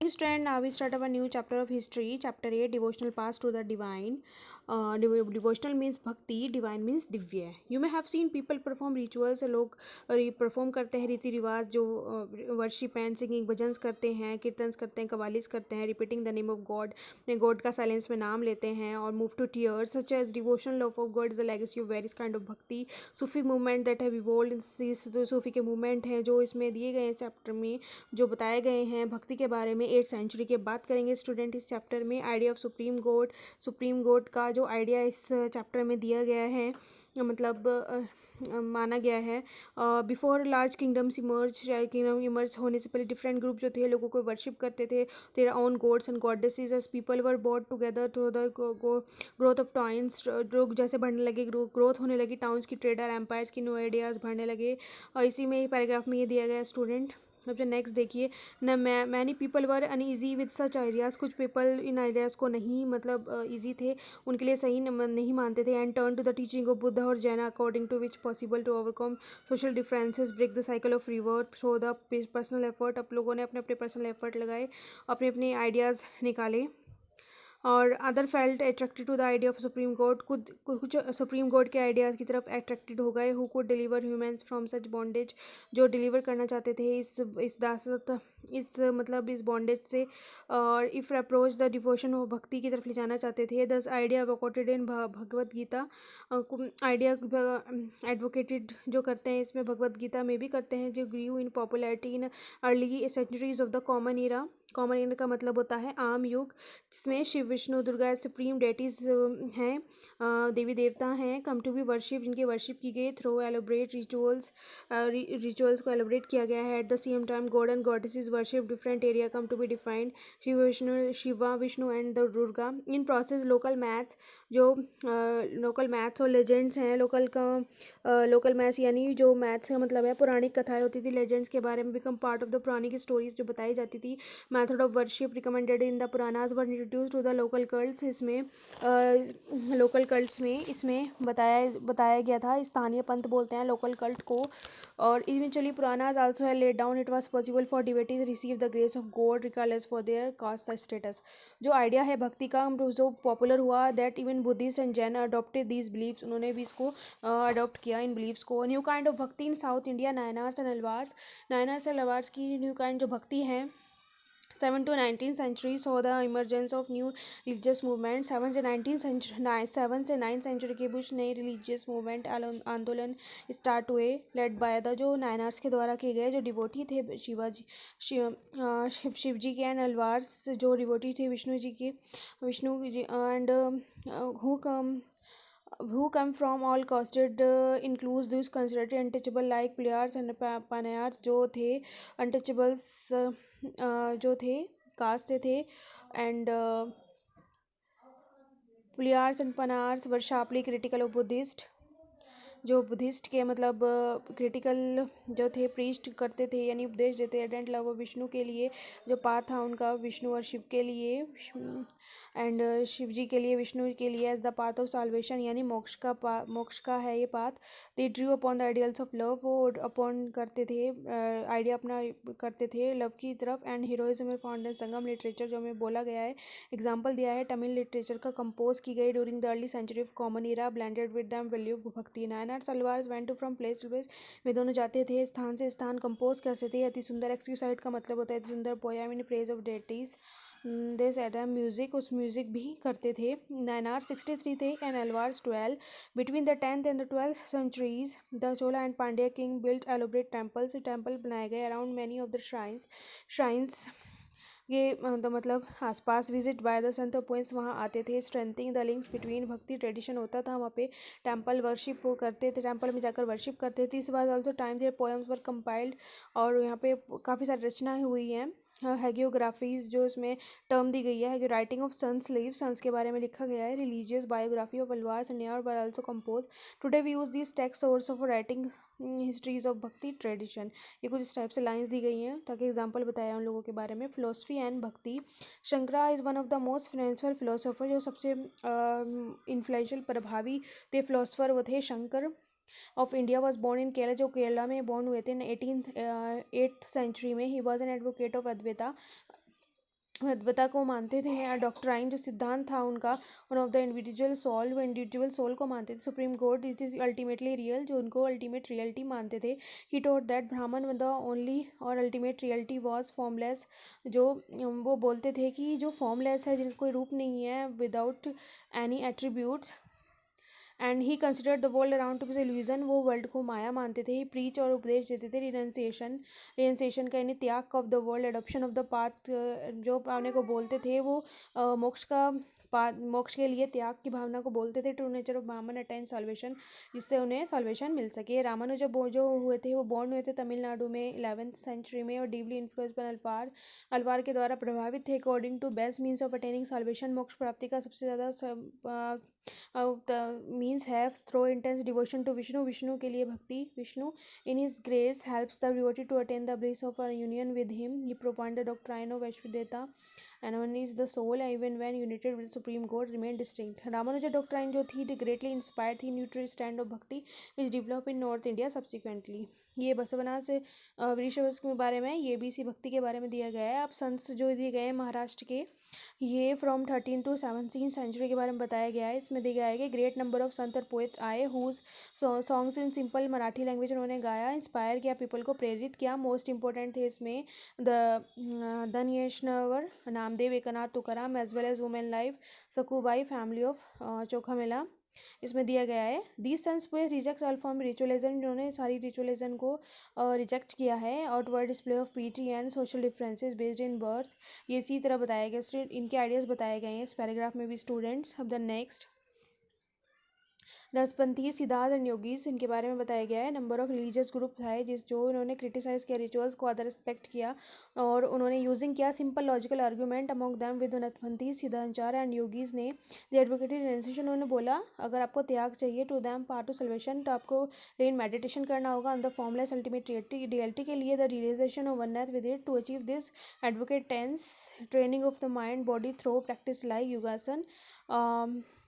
Student, now we start our new chapter of history, chapter 8, devotional paths to the divine. Devotional means bhakti, divine means divya. You may have seen people perform rituals. लोग perform करते हैं रीति रिवाज जो worship and singing bhajans करते हैं, कीर्तन्स करते हैं, कवालीस करते हैं, repeating the name of God, अपने गॉड का साइलेंस में नाम लेते हैं और move to tears such as devotional love of God is the legacy of various kind of bhakti. Sufi movement that have evolved in Sufi के मूवमेंट हैं जो इसमें दिए गए हैं चैप्टर में, जो बताए गए हैं भक्ति के बारे में 8th सेंचुरी के बात करेंगे स्टूडेंट इस चैप्टर में. आइडिया ऑफ सुप्रीम गॉड का जो आइडिया इस चैप्टर में दिया गया है, मतलब माना गया है. बिफोर लार्ज किंगडम्स इमर्ज होने से पहले डिफरेंट ग्रुप जो थे लोगों को वर्शिप करते थे their own gods and goddesses as people were brought together through the growth of towns. लोग जैसे बढ़ने लगे, ग्रोथ होने लगी टाउन्स की, ट्रेडर एम्पायर्स की, न्यू आइडियाज़ बढ़ने लगे. और इसी में पैराग्राफ में ये दिया गया स्टूडेंट. अब जो नेक्स्ट देखिए न, many people were uneasy with such ideas. कुछ पीपल इन आइडियाज़ को नहीं, मतलब ईजी थे, उनके लिए सही नहीं मानते थे. And turn to the teaching of Buddha और Jaina according to which possible to overcome social differences, break the cycle of rebirth through the personal effort. अब लोगों ने अपने अपने पर्सनल एफर्ट लगाए, अपने अपने आइडियाज़ निकाले. और other felt attracted to the idea of supreme God. कुछ सुप्रीम गॉड के आइडियाज़ की तरफ अट्रैक्टेड हो गए. Who could deliver humans from such bondage, जो डिलीवर करना चाहते थे इस दासत, मतलब इस बॉन्डेज से. और if approach the devotion of भक्ति की तरफ ले जाना चाहते थे. दस आइडिया एवोकेटेड इन भगवद गीता. आइडिया एडवोकेटेड जो करते हैं इसमें भगवद गीता में भी करते हैं, जो grew in popularity in early centuries of the common era. Common era का मतलब होता है आम युग, जिसमें शिव विष्णु दुर्गा सुप्रीम डेटीज हैं, देवी देवता हैं, कम टू बी वर्शिप, जिनकी वर्शिप की गई थ्रू एलोब्रेट रिचुअल्स को एलोब्रेट किया गया है. At the same time God and goddesses worship different area come to be defined. Shiva Vishnu and the Durga. In process local maths, जो लोकल मैथ्स और legends हैं, लोकल मैथ्स यानी जो मैथ्स का मतलब है पौराणिक कथाएं होती थी लेजेंड्स के बारे में, become part of the Pauranik stories जो बताई जाती थी. Method of worship recommended in the Puranas were introduce to the local cults. इसमें लोकल कल्ट्स में इसमें बताया गया था. स्थानीय पंथ बोलते हैं लोकल कल्ट को. और इवेंचुअली पुरानाज आल्सो है laid down it was possible for devotees receive the grace of God regardless for their caste status. जो आइडिया है भक्ति का जो पॉपुलर हुआ, that even Buddhist and Jain adopted these beliefs. उन्होंने भी इसको अडॉप्ट किया इन बिलीव्स को. New kind of bhakti in South India, Nayanars and Alvars. Nayanars and Alvars की न्यू काइंड जो भक्ति है 7th to 19th century saw the emergence of new religious movement. 7th से 9th century के बीच नए religious movement आंदोलन स्टार्ट हुए, लेड बाय द जो नायनार्स के द्वारा किए गए, जो डिवोटी थे शिव जी के, एंड अलवार्स जो डिवोटी थे Vishnu ji and who come from all casted includes those considered untouchable like Players and Panayars, जो थे untouchables, जो थे कास्ट से थे. And Players and Panayars were sharply critical of Buddhist. जो बुद्धिस्ट के मतलब क्रिटिकल जो थे, प्रीस्ट करते थे यानी उपदेश देते. एडेंट लव विष्णु के लिए जो पाथ था उनका, विष्णु और शिव के लिए, एंड शिव जी के लिए, विष्णु के लिए as the path of salvation यानी मोक्ष का है ये path. They drew upon the ideals of love, वो अपॉन करते थे आइडिया अपना करते थे लव की तरफ. एंड हीरोइज्म में फाउंड इन संगम लिटरेचर, जो हमें बोला गया है, एग्जाम्पल दिया है तमिल लिटरेचर का, कंपोज की गई during the early century of common era, blended with the value of bhakti. Nayanar सलवार went to from place to place, वे दोनों जाते थे स्थान से स्थान, कंपोज करते थे. अति सुंदर एक्सक्यूसाइड का मतलब होता है अति सुंदर poem in praise of deities. They said music, उस म्यूजिक भी करते थे. नायनार 63 थे and Alvars 12. Between the 10th and the 12th centuries the Chola and Pandya king built elaborate temples. Temple बनाए गए around many of the shrines ये मतलब आसपास. Visit by the sant poets, वहाँ आते थे. Strengthening the links between, bhakti tradition होता था वहाँ पे. टेम्पल वर्शिप करते थे, टेम्पल में जाकर वर्शिप करते थे. इस बार also time their poems were compiled, और यहाँ पे काफ़ी सारी रचनाएं हुई हैं. हैगियोग्राफीज जो इसमें टर्म दी गई है, writing of saints lives, saints के बारे में लिखा गया है. Religious biography of Alvars and were also compose. Today we use this text source of writing histories of bhakti tradition. ये कुछ इस टाइप से लाइंस दी गई हैं ताकि एग्जांपल बताया उन लोगों के बारे में. Philosophy and bhakti. Shankara is one of the most influential philosopher, जो सबसे इन्फ्लुएंशियल प्रभावी थे फिलोसफर वो थे Shankar of India. Was born in Kerala, जो केरला में बोर्न हुए थे 8th सेंचुरी में. He was an advocate of Advaita. Advaita को मानते थे। डॉक्ट्राइन जो सिद्धांत था उनका, one of the individual soul, वो इंडिविजुअल सोल को मानते थे। Supreme court it is ultimately real, जो उनको अल्टीमेट रियलिटी मानते थे। ही टोट दैट ब्राह्मण द ओनली और अल्टीमेट रियलिटी वॉज फॉर्मलेस, जो वो बोलते थे कि जो फॉर्मलेस है, जिनका कोई रूप नहीं है, without any attributes, and he considered the world around to be illusion, वो वर्ल्ड को माया मानते थे। ही प्रीच और उपदेश देते थे रिनंसिएशन, रिनंसिएशन का यानी त्याग of the world, adoption of the path, जो पाने को बोलते थे वो मोक्ष का मोक्ष के लिए त्याग की भावना को बोलते थे। ट्रू नेचर ऑफ ब्राह्मण अटेंड सॉल्वेशन, जिससे उन्हें सॉल्वेशन मिल सके। रामानुज जो हुए थे वो बॉर्न हुए थे तमिलनाडु में 11th सेंचुरी में, और डीपली इन्फ्लुएंस पर अल्पार अल्पार के द्वारा प्रभावित थे। According to best means of attaining salvation, मोक्ष प्राप्ति का सबसे ज़्यादा मीन्स है through intense devotion to Vishnu, Vishnu के लिए bhakti. Vishnu in his grace helps the devotee to attain the bliss of a union with him. He propounded the doctrine of Vaishvadevata, and one is the soul even when united with the supreme god remain distinct. Ramanuja doctrine जो थी greatly inspired थी neutral stand of bhakti which developed in North India subsequently. ये बसवनास वृषभस के बारे में, ये भी इसी भक्ति के बारे में दिया गया है। अब संस जो दिए गए हैं महाराष्ट्र के, ये फ्रॉम 13 to 17 सेंचुरी के बारे में बताया गया है। इसमें दिया गया है कि ग्रेट नंबर ऑफ संत और पोएट आए whose songs in simple Marathi language उन्होंने गाया, इंस्पायर किया, पीपल को प्रेरित किया। मोस्ट इंपॉर्टेंट थे इसमें Dnyaneshwar, Namdev, Eknath, Tukaram, as well as women life, Sakhubai, family of Chokhamela, इसमें दिया गया है। दीज सन्स पे रिजेक्ट ऑल फॉर्म रिचुअलिज्म, इन्होंने सारी रिचुअलिज्म को रिजेक्ट किया है। Outward display of piety and social differences based in birth, ये इसी तरह बताया गया, इनके आइडियाज़ बताए गए हैं इस पैराग्राफ में भी स्टूडेंट्स। अब the next Daspanthi, Siddharth and yogis, इनके बारे में बताया गया है। नंबर ऑफ रिलीजियस ग्रुप है जिस जो इन्होंने क्रिटिसाइज किया रिचुअल्स को, अदर रिस्पेक्ट किया, और उन्होंने यूजिंग किया simple logical argument among them with Nathpanthi, Siddhachar and yogis ने द एडवोकेटेड रिनंसिएशन, उन्होंने बोला अगर आपको त्याग चाहिए to them path to salvation, तो आपको लेकिन मेडिटेशन करना होगा on the formless ultimate reality के लिए, the realisation of oneness with it. To achieve this advocate intense training of the mind body through practice like yogasana,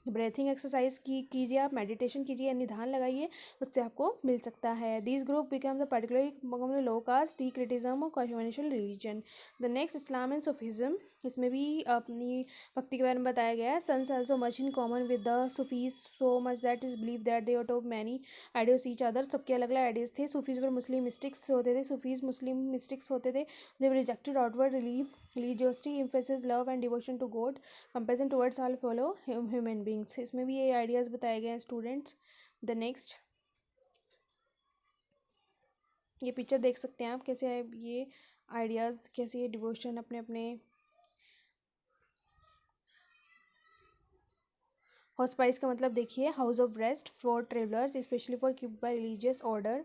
breathing exercise कीजिए, आप meditation कीजिए या निधान लगाइए, उससे आपको मिल सकता है। These group become the particularly low caste the criticism of conventional religion. The next Islam and Sufism, इसमें भी अपनी भक्ति के बारे में बताया गया है। Saints also much in common with the Sufis, so much that is believe that they ought of many ideas each other, सबके अलग अलग आइडियाज थे। सूफीज पर मुस्लिम मिस्टिक्स होते थे, सूफीज मुस्लिम मिस्टिक्स होते थे। They rejected outward religiosity, emphasis love and devotion to God, compassion towards all fellow human beings। इसमें भी ये आइडियाज़ बताए गए हैं स्टूडेंट्स। द नेक्स्ट ये पिक्चर देख सकते हैं आप, कैसे है ये आइडियाज़, कैसे ये डिवोशन अपने अपने हॉस्पाइस का मतलब देखिए, house of rest for travellers specially for keep by religious order,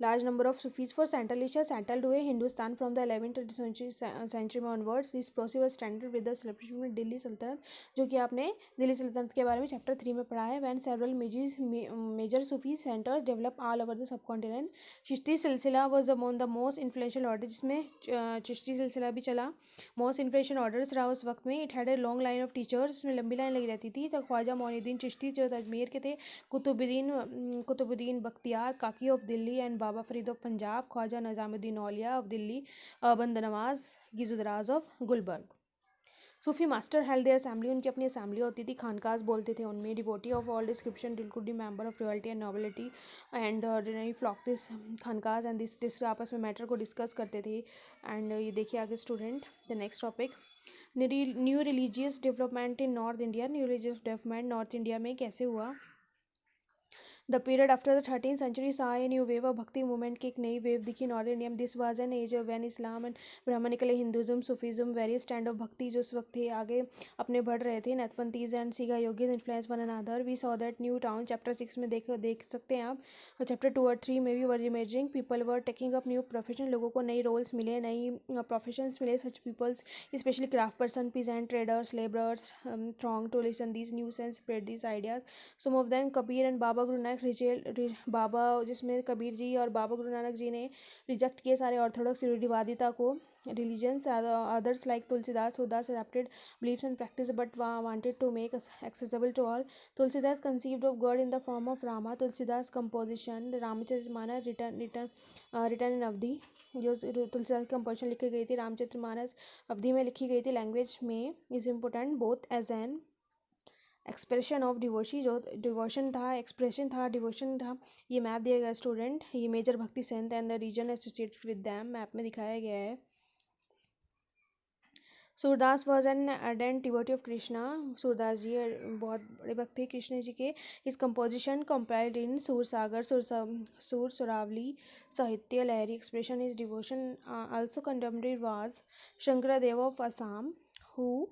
large number of Sufis for central Asia settled हुए Hindustan from the 11th century में onwards. This process was standard with the celebration में दिल्ली सल्तनत, जो कि आपने दिल्ली सल्तनत के बारे में चैप्टर 3 में पढ़ा है। When several major Sufi centres develop all over the subcontinent. Chishti silsila was among the most influential order, जिसमें चिश्ती सिलसिला भी चला। मोस्ट इन्फ्लुएंशियल ऑर्डर्स रहा उस वक्त में। It had a long line of teachers, उसमें लंबी लाइन लगी रहती थी। तो ख्वाजा मोइनुद्दीन चिश्ती जो अजमेर के थे, Qutbuddin Bakhtiyar Kaki of Delhi and Baba Farid of Punjab, Khwaja Nizamuddin Auliya of Delhi, Banda Nawaz Gisudaraz of Gulbarga. Sufi master held their assembly, उनकी अपनी असेंबली होती थी, खानकाज बोलते थे उनमें। Devotee of all description could be member of royalty and nobility and ordinary flock this khanqahs and this आपस में मैटर को डिस्कस करते थे। एंड ये देखिए आगे student, the next topic new religious development in North India. New religious development North India में कैसे हुआ। The period after the 13th century saw a new wave of bhakti movement की एक नई वेव दिखी नॉर्थ इंडिया में। This was an age of when Islam and Brahmanical Hinduism Sufism various stand of bhakti जो उस वक्त थे आगे अपने बढ़ रहे थे। नतपंथीज एंड सिगा yogis influence one another. We saw that new town chapter 6 में देख सकते हैं आप। और चैप्टर 2 और 3 में भी were emerging people were taking up new profession, लोगों को नई रोल्स मिले, नई प्रोफेशंस मिले। Such peoples specially craft person, peasant, traders, labourers throng to listen these news and spread these ideas. Some of them Kabir and Baba Guru Nanak बाबा, जिसमें कबीर जी और बाबा गुरु नानक जी ने reject किए सारे ऑर्थोडॉक्स रूढ़िवादिता को. Religions, others like Tulsidas, Sudas adapted beliefs and practice but wanted to make accessible to all. Tulsidas conceived of God in the form of Rama. Tulsidas composition Ramcharitmanas written in अवधि. जो तुलसीदास की composition लिखी गई थी रामचरितमानस अवधि में लिखी गई थी. लैंग्वेज में is important both as an expression of devotion, जो डिवोशन था, एक्सप्रेशन था, डिवोशन था. ये मैप दिया गया स्टूडेंट. ये major bhakti saint and the region associated with them map में दिखाया गया है. Surdas was an ardent devotee of Krishna. Surdas ji बहुत बड़े भक्त थे कृष्ण जी के. इस कंपोजिशन कंपाइल्ड इन सूर सागर, Sur Suravali Sahitya Lahari expression is devotion. Also contemporary was Shankardev of Assam, who